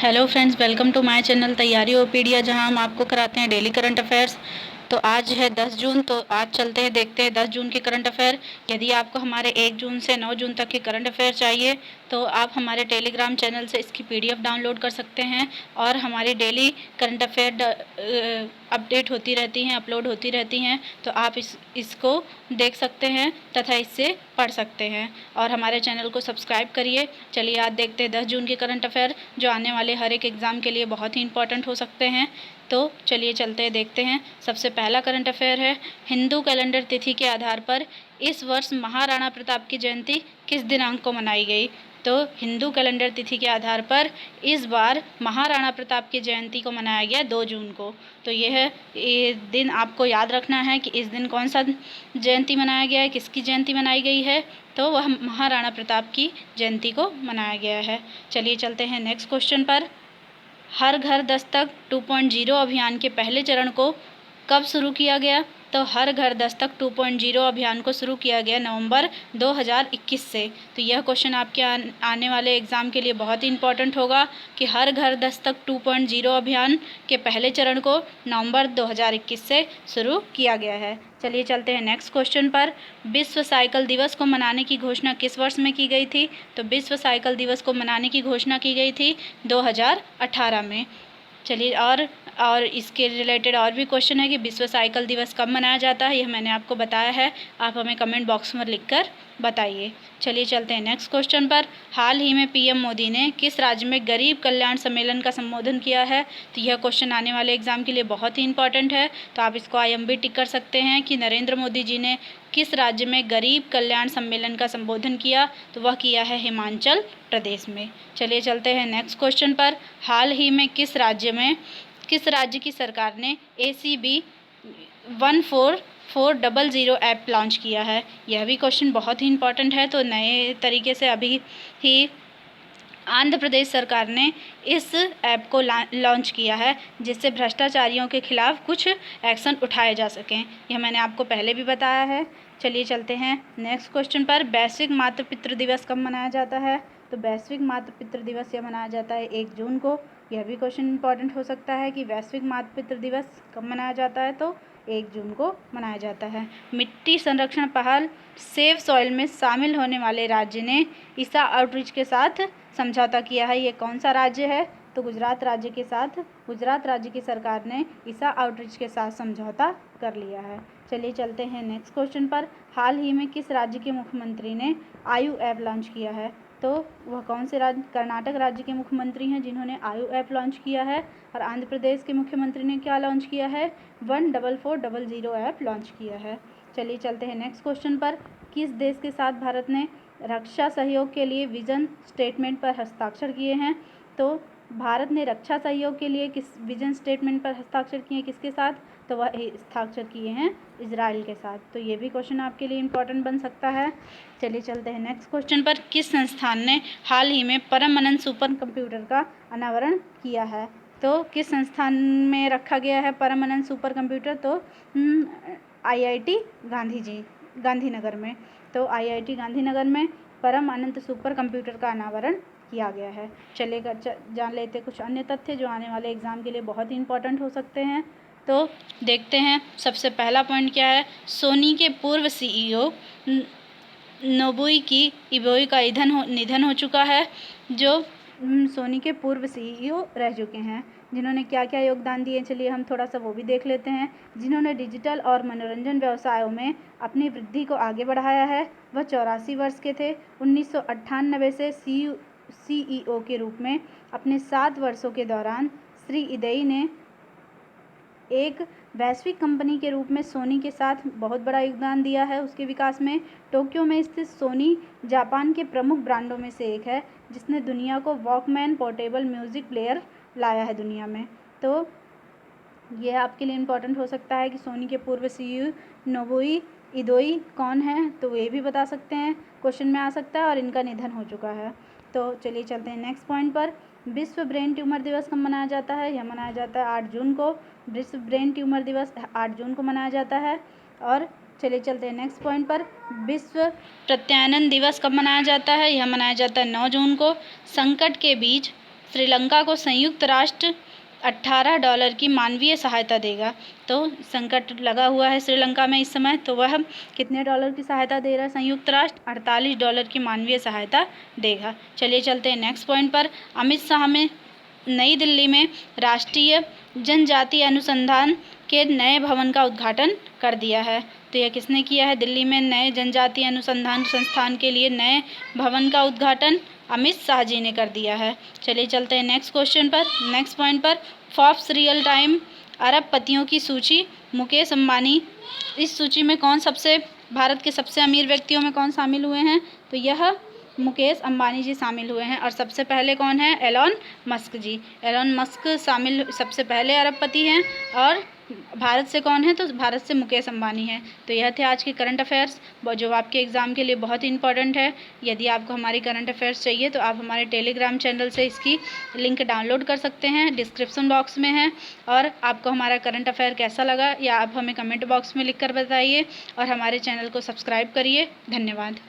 Hello friends, welcome to my channel तैयारी ओपीडिया, जहां हम आपको कराते हैं डेली करंट अफेयर्स। तो आज है 10 जून, तो आज चलते हैं, देखते हैं 10 जून के करंट अफेयर। यदि आपको हमारे 1 जून से 9 जून तक के करंट अफेयर चाहिए तो आप हमारे टेलीग्राम चैनल से इसकी पीडीएफ डाउनलोड कर सकते हैं। और हमारी डेली करंट अफेयर अपडेट होती रहती हैं, अपलोड होती रहती हैं, तो आप इसको देख सकते हैं तथा इससे पढ़ सकते हैं। और हमारे चैनल को सब्सक्राइब करिए। चलिए आज देखते हैं 10 जून के करंट अफेयर, जो आने वाले हर एक एग्ज़ाम के लिए बहुत ही इंपॉर्टेंट हो सकते हैं। तो चलिए चलते हैं, देखते हैं। सबसे पहला करंट अफेयर है, हिंदू कैलेंडर तिथि के आधार पर इस वर्ष महाराणा प्रताप की जयंती किस दिनांक को मनाई गई। तो हिंदू कैलेंडर तिथि के आधार पर इस बार महाराणा प्रताप की जयंती को मनाया गया 2 जून को। तो ये दिन आपको याद रखना है कि इस दिन कौन सा जयंती मनाया गया है, किसकी जयंती मनाई गई है। तो वह महाराणा प्रताप की जयंती को मनाया गया है। चलिए चलते हैं नेक्स्ट क्वेश्चन पर। हर घर दस्तक 2.0 अभियान के पहले चरण को कब शुरू किया गया। तो हर घर दस्तक 2.0 अभियान को शुरू किया गया नवंबर 2021 से। तो यह क्वेश्चन आपके आने वाले एग्ज़ाम के लिए बहुत ही इंपॉर्टेंट होगा कि हर घर दस्तक 2.0 अभियान के पहले चरण को नवंबर 2021 से शुरू किया गया है। चलिए चलते हैं नेक्स्ट क्वेश्चन पर। विश्व साइकिल दिवस को मनाने की घोषणा किस वर्ष में की गई थी। तो विश्व साइकिल दिवस को मनाने की घोषणा की गई थी 2018 में। चलिए और इसके रिलेटेड और भी क्वेश्चन है कि विश्व साइकिल दिवस कब मनाया जाता है, यह मैंने आपको बताया है। आप हमें कमेंट बॉक्स में लिखकर बताइए। चलिए चलते हैं नेक्स्ट क्वेश्चन पर। हाल ही में पीएम मोदी ने किस राज्य में गरीब कल्याण सम्मेलन का संबोधन किया है। तो यह क्वेश्चन आने वाले एग्जाम के लिए बहुत ही इंपॉर्टेंट है, तो आप इसको IMB टिक कर सकते हैं कि नरेंद्र मोदी जी ने किस राज्य में गरीब कल्याण सम्मेलन का संबोधन किया। तो वह किया है हिमाचल प्रदेश में। चलिए चलते हैं नेक्स्ट क्वेश्चन पर। हाल ही में किस राज्य की सरकार ने ACB 14400 ऐप लॉन्च किया है। यह भी क्वेश्चन बहुत ही इंपॉर्टेंट है। तो नए तरीके से अभी ही आंध्र प्रदेश सरकार ने इस ऐप को लॉन्च किया है, जिससे भ्रष्टाचारियों के खिलाफ कुछ एक्शन उठाए जा सकें। यह मैंने आपको पहले भी बताया है। चलिए चलते हैं नेक्स्ट क्वेश्चन पर। वैश्विक मातृ पितृ दिवस कब मनाया जाता है। तो वैश्विक मातृ पितृ दिवस यह मनाया जाता है 1 जून को। यह भी क्वेश्चन इंपॉर्टेंट हो सकता है कि वैश्विक मातृ पितृ दिवस कब मनाया जाता है। तो 1 जून को मनाया जाता है। मिट्टी संरक्षण पहल सेव सॉइल में शामिल होने वाले राज्य ने ईसा आउटरीच के साथ समझौता किया है। ये कौन सा राज्य है। तो गुजरात राज्य के साथ गुजरात राज्य की सरकार ने ईसा आउटरीच के साथ समझौता कर लिया है। चलिए चलते हैं नेक्स्ट क्वेश्चन पर। हाल ही में किस राज्य के मुख्यमंत्री ने आयु ऐप लॉन्च किया है। तो वह कौन से राज्य। कर्नाटक राज्य के मुख्यमंत्री हैं जिन्होंने आयु ऐप लॉन्च किया है। और आंध्र प्रदेश के मुख्यमंत्री ने क्या लॉन्च किया है, 14400 ऐप लॉन्च किया है। चलिए चलते हैं नेक्स्ट क्वेश्चन पर। किस देश के साथ भारत ने रक्षा सहयोग के लिए विजन स्टेटमेंट पर हस्ताक्षर किए हैं। तो भारत ने रक्षा सहयोग के लिए किस विजन स्टेटमेंट पर हस्ताक्षर किए हैं, किसके साथ। तो वह हस्ताक्षर किए हैं इजराइल के साथ। तो ये भी क्वेश्चन आपके लिए इंपॉर्टेंट बन सकता है। चलिए चलते हैं नेक्स्ट क्वेश्चन पर। किस संस्थान ने हाल ही में परम अनंत सुपर कंप्यूटर का अनावरण किया है। तो किस संस्थान में रखा गया है परम अनंत सुपर कंप्यूटर। तो IIT गांधीनगर में। तो IIT गांधीनगर में परम अनंत सुपर कंप्यूटर का अनावरण किया गया है। चलिए जान लेते कुछ अन्य तथ्य जो आने वाले एग्जाम के लिए बहुत ही इंपॉर्टेंट हो सकते हैं। तो देखते हैं सबसे पहला पॉइंट क्या है। सोनी के पूर्व CEO नोबुई इबोई का निधन हो चुका है, जो सोनी के पूर्व CEO रह चुके हैं, जिन्होंने क्या क्या योगदान दिए। चलिए हम थोड़ा सा वो भी देख लेते हैं। जिन्होंने डिजिटल और मनोरंजन व्यवसायों में अपनी वृद्धि को आगे बढ़ाया है, वह 84 वर्ष के थे। 1998 से CEO के रूप में अपने 7 वर्षों के दौरान श्री इदई ने एक वैश्विक कंपनी के रूप में सोनी के साथ बहुत बड़ा योगदान दिया है उसके विकास में। टोक्यो में स्थित सोनी जापान के प्रमुख ब्रांडों में से एक है, जिसने दुनिया को वॉकमैन पोर्टेबल म्यूजिक प्लेयर लाया है दुनिया में। तो यह आपके लिए इम्पोर्टेंट हो सकता है कि सोनी के पूर्व CEO नोबुई इदोई कौन है। तो ये भी बता सकते हैं, क्वेश्चन में आ सकता है, और इनका निधन हो चुका है। तो चलिए चलते हैं नेक्स्ट पॉइंट पर। विश्व ब्रेन ट्यूमर दिवस कब मनाया जाता है। यह मनाया जाता है 8 जून को। विश्व ब्रेन ट्यूमर दिवस 8 जून को मनाया जाता है। और चलिए चलते हैं नेक्स्ट पॉइंट पर। विश्व प्रत्यानन दिवस कब मनाया जाता है। यह मनाया जाता है 9 जून को। संकट के बीच श्रीलंका को संयुक्त राष्ट्र $18 की मानवीय सहायता देगा। तो संकट लगा हुआ है श्रीलंका में इस समय, तो वह कितने डॉलर की सहायता दे रहा है संयुक्त राष्ट्र? $48 की मानवीय सहायता देगा। चलिए चलते हैं नेक्स्ट पॉइंट पर। अमित शाह में नई दिल्ली में राष्ट्रीय जनजातीय अनुसंधान के नए भवन का उद्घाटन कर दिया है। तो यह किसने किया है? दिल्ली में नए जनजातीय अनुसंधान संस्थान के लिए नए भवन का उद्घाटन अमित शाह जी ने कर दिया है। चलिए चलते हैं नेक्स्ट क्वेश्चन पर, नेक्स्ट पॉइंट पर। फोर्ब्स रियल टाइम अरबपतियों की सूची, मुकेश अंबानी, इस सूची में कौन भारत के सबसे अमीर व्यक्तियों में कौन शामिल हुए हैं? तो यह मुकेश अंबानी जी शामिल हुए हैं। और सबसे पहले कौन है? एलॉन मस्क जी। एलॉन मस्क शामिल सबसे पहले अरबपति हैं। और भारत से कौन है? तो भारत से मुकेश अंबानी है। तो यह थे आज के करंट अफेयर्स, जो आपके एग्ज़ाम के लिए बहुत इंपॉर्टेंट है। यदि आपको हमारी करंट अफेयर्स चाहिए तो आप हमारे टेलीग्राम चैनल से इसकी लिंक डाउनलोड कर सकते हैं, डिस्क्रिप्शन बॉक्स में है। और आपको हमारा करंट अफेयर कैसा लगा या आप हमें कमेंट बॉक्स में लिख कर बताइए। और हमारे चैनल को सब्सक्राइब करिए। धन्यवाद।